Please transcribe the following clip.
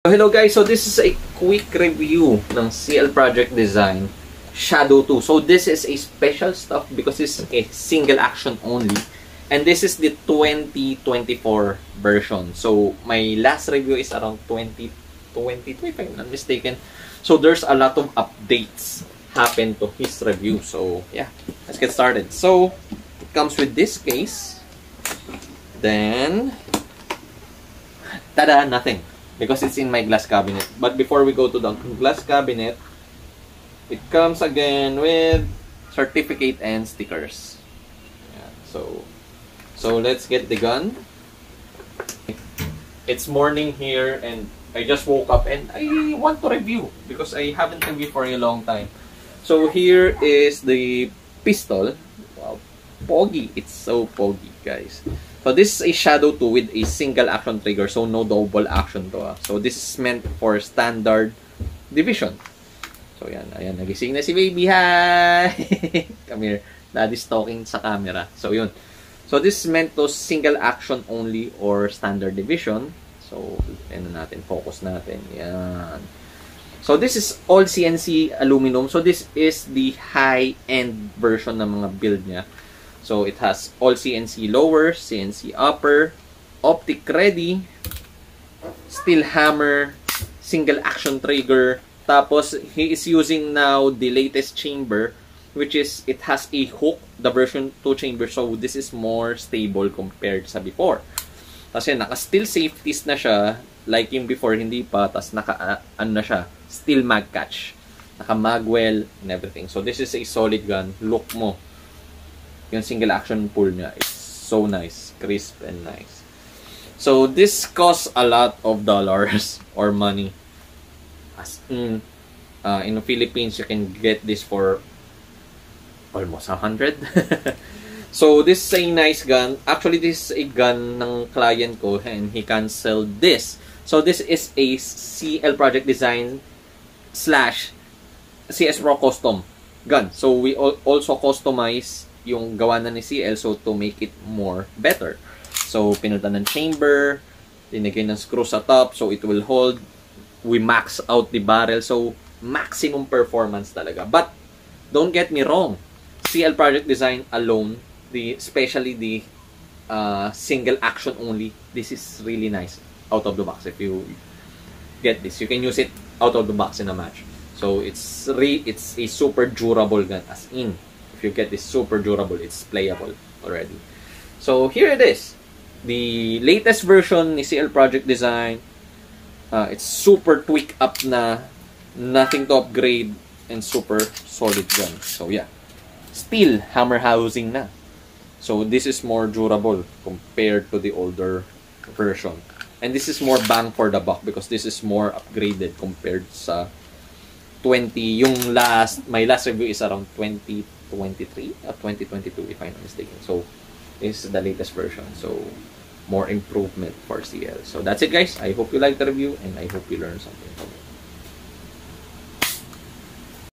So hello guys, so this is a quick review ng CL Project Design Shadow 2. So this is a special stuff because it's a single action only. And this is the 2024 version. So my last review is around 2022 if I'm not mistaken. So there's a lot of updates happen to his review. So yeah, let's get started. So it comes with this case. Then tada, nothing. Because it's in my glass cabinet. But before we go to the glass cabinet, it comes again with certificate and stickers. Yeah, so let's get the gun. It's morning here and I just woke up and I want to review because I haven't reviewed for a long time. So here is the pistol. Wow, poggy. It's so poggy, guys. So this is a Shadow 2 with a single action trigger, so no double action to. So this is meant for standard division. So yan, ayan, nagising na si baby. Hi! Come here. Daddy's talking sa camera. So yun. So this is meant to single action only or standard division. So ano natin, focus natin. Yan. So this is all CNC aluminum. So this is the high-end version ng mga build niya. So it has all CNC lower, CNC upper, optic ready, steel hammer, single action trigger. Tapos he is using now the latest chamber, which is it has a hook, the version 2 chamber. So this is more stable compared sa before. Kasi naka-steel safeties na siya, like yung before hindi pa. Tapos ano na siya, steel mag catch, naka-magwell and everything. So this is a solid gun. Look mo. Yung single action pull niya is so nice, crisp and nice. So this costs a lot of dollars or money. As in the Philippines, you can get this for almost 100. So this is a nice gun. Actually, this is a gun ng client ko and he canceled this. So this is a CL Project Design / CS Pro custom gun. So we also customize yung gawa na ni CL so to make it more better. So pinunta ng chamber, linagay ng screw sa top so it will hold. We max out the barrel so maximum performance talaga. But don't get me wrong, CL Project Design alone, especially the single action only, this is really nice out of the box. If you get this, you can use it out of the box in a match. So it's a super durable gun, as in if you get this super durable, it's playable already. So here it is, the latest version ni CL Project Design. It's super tweak up na, nothing to upgrade, and super solid gun. So yeah, steel hammer housing na. So this is more durable compared to the older version. And this is more bang for the buck because this is more upgraded compared sa 20. Yung my last review is around 2023 or 2022 if I'm not mistaken. So this is the latest version. So more improvement for CL. So that's it guys. I hope you liked the review and I hope you learned something from it.